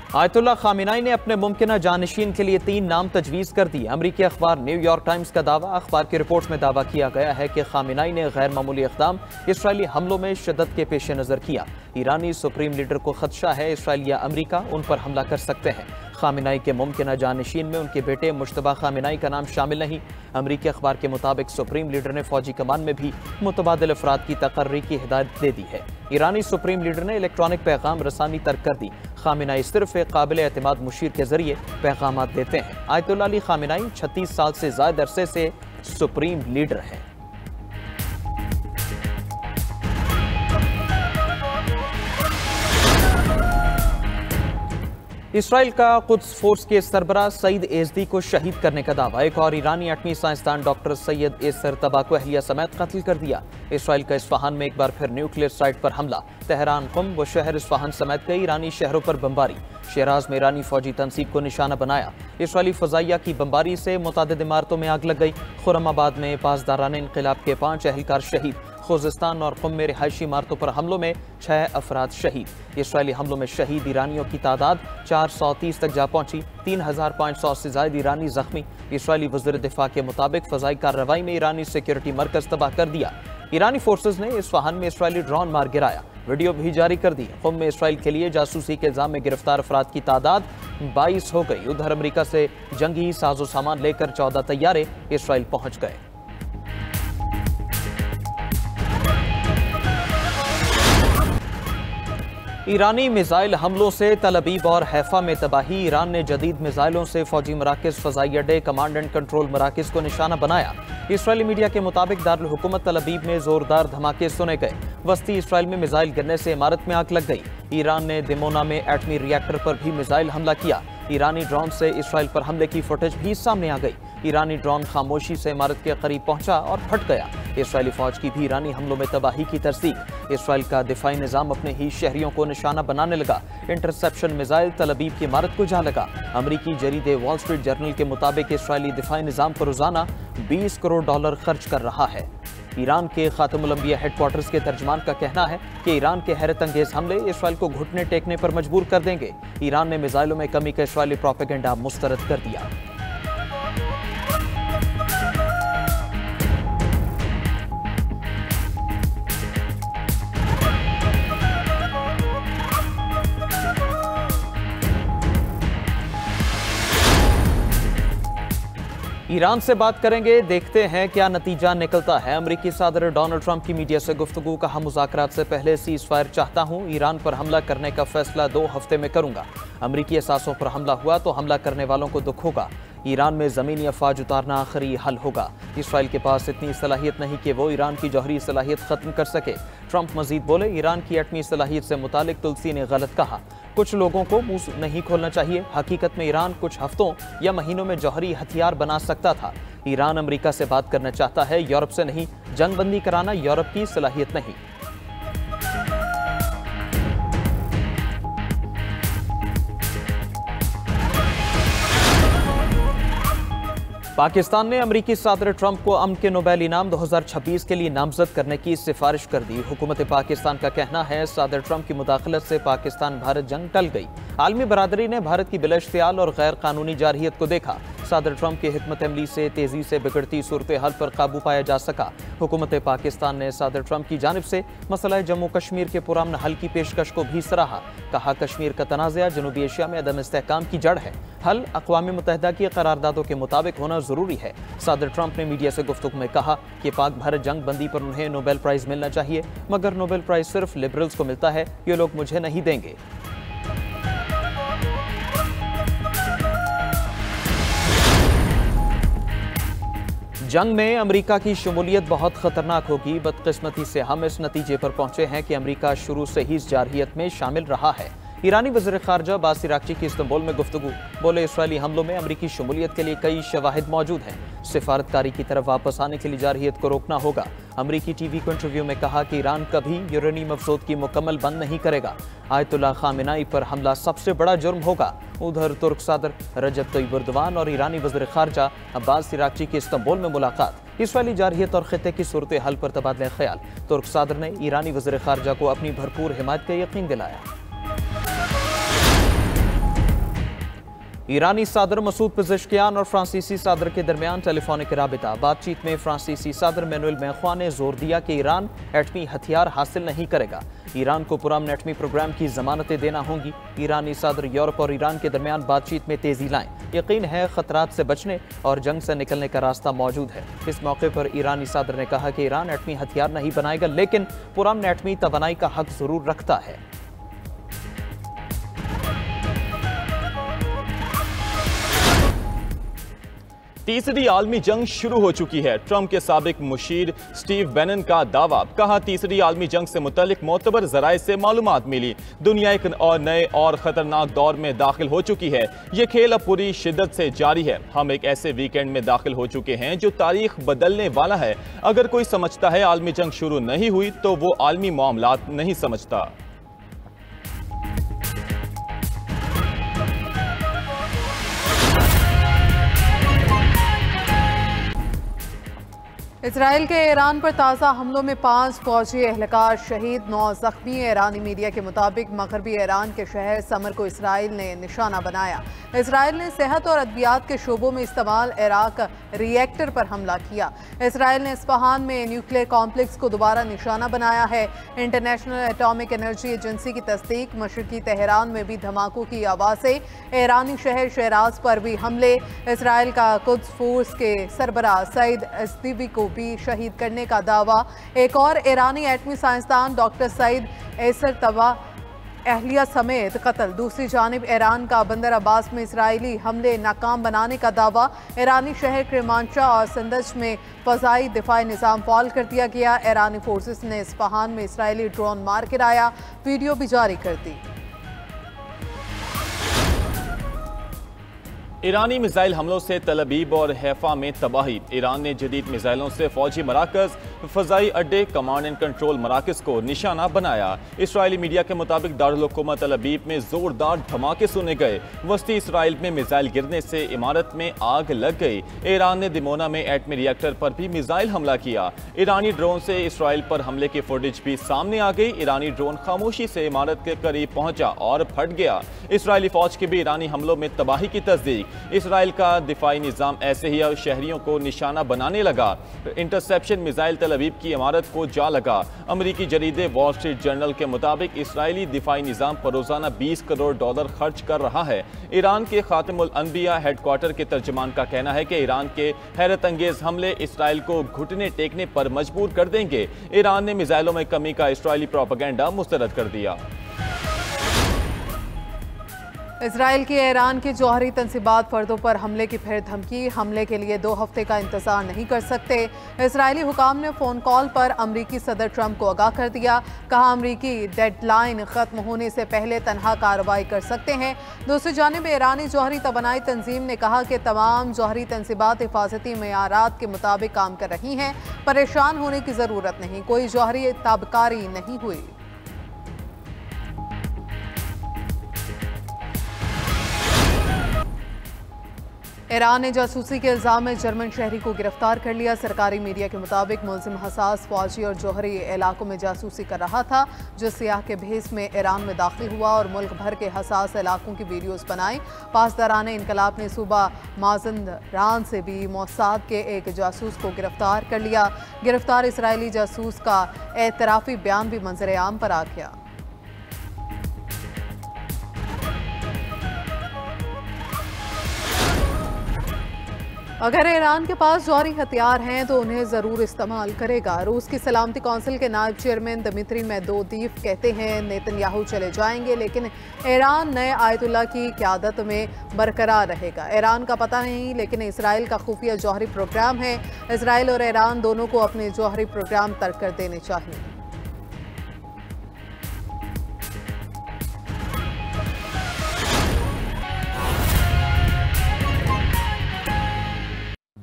Ayatollah खामिनाई ने अपने मुमकिन जानशीन के लिए 3 नाम तजवीज़ कर दिए। अमरीकी अखबार न्यूयॉर्क टाइम्स का दावा। अखबार की रिपोर्ट में दावा किया गया है कि खामिनाई ने गैर मामूली इक़दाम इसराइली हमलों में शिद्दत के पेश नज़र किया। ईरानी सुप्रीम लीडर को खदशा है इसराइल या अमरीका उन पर हमला कर सकते हैं। खामिनाई के मुमकिन जानशीन में उनके बेटे मुश्तबा खामिनाई का नाम शामिल नहीं। अमरीकी अखबार के मुताबिक सुप्रीम लीडर ने फौजी कमान में भी मुतबादिल अफराद की तकर्री की हिदायत दे दी है। ईरानी सुप्रीम लीडर ने इलेक्ट्रॉनिक पैगाम रसानी तर्क कर दी। खामिनाई सिर्फ एक काबिल एतमाद मुशीर के जरिए पैगाम देते हैं। आयतुल्लाह अली खामिनाई 36 साल से ज्यादा अरसे से सुप्रीम लीडर हैं। इसराइल का कुद्स फोर्स के सरबराह सईद एजदी को शहीद करने का दावा। एक और ईरानी एटमी साइंसदान डॉक्टर सैयद एसर तबा को अहलिया समेत कत्ल कर दिया। इसराइल का इस्फहान में एक बार फिर न्यूक्लियर साइट पर हमला। तेहरान, कुम व शहर इस्फहान समेत कई ईरानी शहरों पर बमबारी। शिराज में ईरानी फौजी तनसीब को निशाना बनाया। इसराइली फजाइया की बमबारी से मुतादिद इमारतों में आग लग गई। खुर्रमाबाद में पासदारान इनकलाब के 5 एहलकार शहीद। खुजिस्तान और कुम में रिहायशी इमारतों पर हमलों में 6 अफराद शहीद। इसराइली हमलों में शहीद ईरानियों की तादाद 430 तक जा पहुंची। 3500 से ज्यादा ईरानी जख्मी। इसराइली वज़ीर दिफा के मुताबिक फजाई कार्रवाई में ईरानी सिक्योरिटी मरकज तबाह कर दिया। ईरानी फोर्सेज ने इस्फहान में इसराइली ड्रोन मार गिराया। वीडियो भी जारी कर दी। कुम में इसराइल के लिए जासूसी के इल्जाम में गिरफ्तार अफराद की तादाद 22 हो गई। उधर अमरीका से जंगी साजो सामान लेकर 14 तैयारे इसराइल पहुंच गए। ईरानी मिसाइल हमलों से तल अबीब और हैफा में तबाही। ईरान ने जदीद मिसाइलों से फौजी मराकज़, फजाई अड्डे, कमांड एंड कंट्रोल मराकज़ को निशाना बनाया। इसराइली मीडिया के मुताबिक दारुल हुकूमत तल अबीब में जोरदार धमाके सुने गए। वस्ती इसराइल में मिसाइल गिरने से इमारत में आग लग गई। ईरान ने दिमोना में एटमी रिएक्टर पर भी मिसाइल हमला किया। ईरानी ड्रोन से इसराइल पर हमले की फुटेज भी सामने आ गई। ईरानी ड्रोन खामोशी से इमारत के करीब पहुंचा और फट गया। इसराइली फौज की भी ईरानी हमलों में तबाही की तस्दीक। इसराइल का दिफाई निजाम अपने ही शहरियों को निशाना बनाने लगा। इंटरसेप्शन मिसाइल तल अबीब की इमारत को जा लगा। अमरीकी जरीदे वॉल स्ट्रीट जर्नल के मुताबिक इसराइली दिफाई निजाम पर रोजाना $20 करोड़ खर्च कर रहा है। ईरान के खातमुल अंबिया हेडक्वार्टर्स के तर्जमान का कहना है कि ईरान के हैरत अंगेज हमले इसराइल को घुटने टेकने पर मजबूर कर देंगे। ईरान ने मिसाइलों में कमी का इसराइली प्रोपेगेंडा मुस्तरद कर दिया। ईरान से बात करेंगे, देखते हैं क्या नतीजा निकलता है। अमरीकी सदर डोनाल्ड ट्रंप की मीडिया से गुफ्तगू। कहा, मुज़ाकरात से पहले सीज़ फायर चाहता हूं। ईरान पर हमला करने का फैसला 2 हफ्ते में करूंगा। अमरीकी असासों पर हमला हुआ तो हमला करने वालों को दुख होगा। ईरान में ज़मीनी अफवाज उतारना आखिरी हल होगा। इसराइल के पास इतनी सलाहियत नहीं कि वो ईरान की जौहरी सलाहियत ख़त्म कर सके। ट्रंप मजीद बोले, ईरान की एटमी सलाहियत से मुतालिक तुलसी ने गलत कहा। कुछ लोगों को मुंह नहीं खोलना चाहिए। हकीकत में ईरान कुछ हफ्तों या महीनों में जौहरी हथियार बना सकता था। ईरान अमेरिका से बात करना चाहता है, यूरोप से नहीं। जंगबंदी कराना यूरोप की सलाहियत नहीं। पाकिस्तान ने अमरीकी सदर ट्रंप को अमन के नोबेल इनाम 2026 के लिए नामजद करने की सिफारिश कर दी। हुकूमत पाकिस्तान का कहना है, सदर ट्रंप की मुदाखलत से पाकिस्तान भारत जंग टल गई। आलमी बरादरी ने भारत की बिलाइख्तियार और गैर कानूनी जारहियत को देखा। सदर ट्रंप की हिकमत अमली से तेजी से बिगड़ती सूरत हाल पर काबू पाया जा सका। हुकूमत पाकिस्तान ने सदर ट्रंप की जानिब से मसला जम्मू कश्मीर के पुरअमन हल की पेशकश को भी सराहा। कहा, कश्मीर का तनाज़ा जनूबी एशिया में अदम इस्तेहकाम की जड़ है। हल अक़वाम मुत्तहिदा की करारदादों के मुताबिक होना जरूरी है। सदर ट्रंप ने मीडिया से गुफ्तगू में कहा कि पाक भारत जंग बंदी पर उन्हें नोबेल प्राइज मिलना चाहिए, मगर नोबेल प्राइज सिर्फ लिबरल्स को मिलता है, ये लोग मुझे नहीं देंगे। जंग में अमेरिका की शमूलियत बहुत खतरनाक होगी। बदकिस्मती से हम इस नतीजे पर पहुंचे हैं कि अमेरिका शुरू से ही इस जारहियत में शामिल रहा है। ईरानी वज़ीर ख़ारजा अब्बास इराक़ची की इस्तांबुल में गुफ्तगू। बोले, इसराइली हमलों में अमरीकी शमूलियत के लिए कई शवाहिद मौजूद हैं। सिफारतकारी की तरफ वापस आने के लिए जारहियत को रोकना होगा। अमरीकी टीवी को इंटरव्यू में कहा कि ईरान कभी यूरेनियम अफसोद की मुकम्मल बंद नहीं करेगा। आयतुल्लाह खामिनाई पर हमला सबसे बड़ा जुर्म होगा। उधर तुर्क सदर रजब तय्यिब एर्दोगान और ईरानी वज़ीर ख़ारजा अब्बास इराक़ची की इस्तांबुल में मुलाकात। इसराइली जारहियत और खित्ते की सूरत हाल पर तबादला ख्याल। तुर्क सदर ने ईरानी वज़ीर ख़ारजा को अपनी भरपूर हिमायत का यकीन दिलाया। ईरानी सदर मसूद पेज़ेश्कियान और फ्रांसीसी सदर के दरमियान टेलीफोनिक राबिता। बातचीत में फ्रांसीसी सदर मैनुअल मैख्वा ने जोर दिया कि ईरान एटमी हथियार हासिल नहीं करेगा। ईरान को पुरअमन एटमी प्रोग्राम की जमानतें देना होंगी। ईरानी सदर यूरोप और ईरान के दरमियान बातचीत में तेजी लाएं। यकीन है खतरात से बचने और जंग से निकलने का रास्ता मौजूद है। इस मौके पर ईरानी सदर ने कहा कि ईरान एटमी हथियार नहीं बनाएगा, लेकिन पुरअमन एटमी तवानाई का हक जरूर रखता है। तीसरी आलमी जंग शुरू हो चुकी है। ट्रंप के साबिक मुशीर स्टीव बैनन का दावा। कहा, तीसरी आलमी जंग से मुतल्लिक मोतबर जराए से मालूमात मिली। दुनिया एक और नए और खतरनाक दौर में दाखिल हो चुकी है। ये खेल अब पूरी शिद्दत से जारी है। हम एक ऐसे वीकेंड में दाखिल हो चुके हैं जो तारीख बदलने वाला है। अगर कोई समझता है आलमी जंग शुरू नहीं हुई तो वो आलमी मामलात नहीं समझता। इसराइल के ईरान पर ताज़ा हमलों में 5 फौजी एहलकार शहीद, 9 जख्मी। ईरानी मीडिया के मुताबिक मगरबी ईरान के शहर समर को इसराइल ने निशाना बनाया। इसराइल ने सेहत और अद्वियात के शोबों में इस्तेमाल इराक रिएक्टर पर हमला किया। इसराइल ने इस्फहान में न्यूक्लियर कॉम्प्लेक्स को दोबारा निशाना बनाया है। इंटरनेशनल एटॉमिक एनर्जी एजेंसी की तस्दीक। मशरकी तेहरान में भी धमाकों की आवाज़ें। ईरानी शहर शहराज पर भी हमले। इसराइल का कुद्स फोर्स के सरबराह सईद एज़दी को भी शहीद करने का दावा। एक और ईरानी एटमी साइंसदान डॉक्टर सईद एसर तबा अहलिया समेत कत्ल। दूसरी जानिब ईरान का बंदर अब्बास में इसराइली हमले नाकाम बनाने का दावा। ईरानी शहर क्रेमांशा और संदज में फ़ज़ाई दिफाई निज़ाम फ़ाल कर दिया गया। ईरानी फोर्सेस ने इस्फहान में इसराइली ड्रोन मार गिराया। वीडियो भी जारी कर दी। ईरानी मिसाइल हमलों से तल अबीब और हैफा में तबाही। ईरान ने जदीद मिसाइलों से फौजी मराकज, फ़ज़ाई अड्डे, कमांड एंड कंट्रोल मराकज को निशाना बनाया। इसराइली मीडिया के मुताबिक दारुल हुकूमत तल अबीब में जोरदार धमाके सुने गए। वस्ती इसराइल में मिसाइल गिरने से इमारत में आग लग गई। ईरान ने दिमोना में एटमी रिएक्टर पर भी मिसाइल हमला किया। ईरानी ड्रोन से इसराइल पर हमले की फुटेज भी सामने आ गई। ईरानी ड्रोन खामोशी से इमारत के करीब पहुंचा और फट गया। इसराइली फौज की भी ईरानी हमलों में तबाही की तस्दीक। इसराइल का दिफाई निज़ाम ऐसे ही शहरियों को निशाना बनाने लगा। इंटरसेप्शन मिसाइल तल अबीब की इमारत को जा लगा। अमरीकी जरीदे वॉल स्ट्रीट जर्नल के मुताबिक इसराइली दिफाई निज़ाम पर रोजाना $20 करोड़ खर्च कर रहा है। ईरान के खातिमुल अनबिया हेडक्वार्टर के तर्जमान का कहना है कि ईरान के हैरत अंगेज हमले इसराइल को घुटने टेकने पर मजबूर कर देंगे। ईरान ने मिसाइलों में कमी का इसराइली प्रोपेगेंडा मुस्तरद कर दिया। इसराइल की ईरान की जौहरी तंसीबात फर्दों पर हमले की फिर धमकी। हमले के लिए 2 हफ्ते का इंतजार नहीं कर सकते। इसराइली हुकाम ने फ़ोन कॉल पर अमरीकी सदर ट्रंप को आगाह कर दिया। कहा, अमरीकी डेडलाइन ख़त्म होने से पहले तनहा कार्रवाई कर सकते हैं। दूसरी जानिब ईरानी जौहरी तवानाई तंजीम ने कहा कि तमाम जौहरी तंसीबात हिफाजती मेयारात के मुताबिक काम कर रही हैं। परेशान होने की ज़रूरत नहीं, कोई जौहरी ताबकारी नहीं हुई। ईरान ने जासूसी के इल्ज़ाम में जर्मन शहरी को गिरफ्तार कर लिया। सरकारी मीडिया के मुताबिक मुलजिम हसास फौजी और जौहरी इलाकों में जासूसी कर रहा था, जो सियाह के भेस में ईरान में दाखिल हुआ और मुल्क भर के हसास इलाकों की वीडियोस बनाई। पासदारान इनकलाब ने सूबा माज़ंदारान से भी मोसाद के एक जासूस को गिरफ्तार कर लिया। गिरफ्तार इसराइली जासूस का एतराफ़ी बयान भी मंजर आम पर आ गया। अगर ईरान के पास जौहरी हथियार हैं तो उन्हें ज़रूर इस्तेमाल करेगा। रूस की सलामती कौंसिल के नायब चेयरमैन दिमित्री मेदवेदेव कहते हैं नेतन्याहू चले जाएंगे लेकिन ईरान नए आयतुल्ला की क़यादत में बरकरार रहेगा। ईरान का पता नहीं, लेकिन इसराइल का खुफिया जौहरी प्रोग्राम है। इसराइल और ईरान दोनों को अपने जौहरी प्रोग्राम तर्क कर देने चाहिए।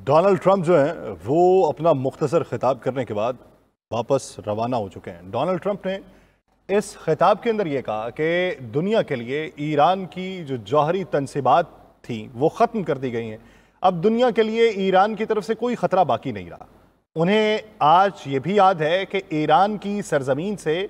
डोनाल्ड ट्रंप जो हैं वो अपना मुख्तसर खिताब करने के बाद वापस रवाना हो चुके हैं। डोनाल्ड ट्रंप ने इस खिताब के अंदर ये कहा कि दुनिया के लिए ईरान की जो जौहरी तनसीबात थी वो ख़त्म कर दी गई हैं। अब दुनिया के लिए ईरान की तरफ से कोई ख़तरा बाकी नहीं रहा। उन्हें आज ये भी याद है कि ईरान की सरजमीन से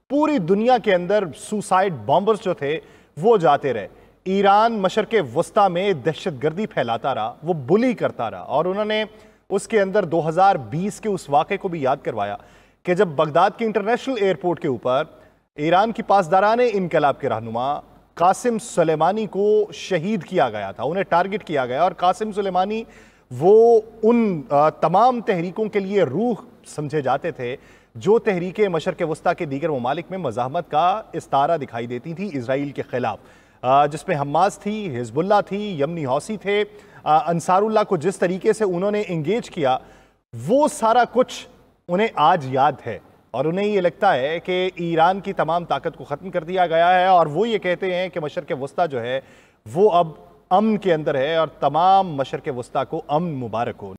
पूरी दुनिया के अंदर सुसाइड बॉम्बर्स जो थे वो जाते रहे। ईरान मशरक़े वस्ता में दहशतगर्दी फैलाता रहा, वो बुली करता रहा। और उन्होंने उसके अंदर 2020 के उस वाक़े को भी याद करवाया कि जब बगदाद के इंटरनेशनल एयरपोर्ट के ऊपर ईरान की पासदाराने इनकलाब के रहनुमा कासिम सुलेमानी को शहीद किया गया था, उन्हें टारगेट किया गया। और कासिम सुलेमानी वो उन तमाम तहरीकों के लिए रूह समझे जाते थे जो तहरीकें मशरक़ वस्ता के दीगर ममालिक में मज़ाहमत का इस्तारा दिखाई देती थी इसराइल के ख़िलाफ़, जिसमें हमास थी, हिज़्बुल्लाह थी, यमनी हौसी थे। अंसारुल्लाह को जिस तरीके से उन्होंने इंगेज किया, वो सारा कुछ उन्हें आज याद है और उन्हें ये लगता है कि ईरान की तमाम ताकत को ख़त्म कर दिया गया है। और वो ये कहते हैं कि मशरक़ वस्ता जो है वो अब अमन के अंदर है और तमाम मशरक़ वस्ता को अमन मुबारक हो।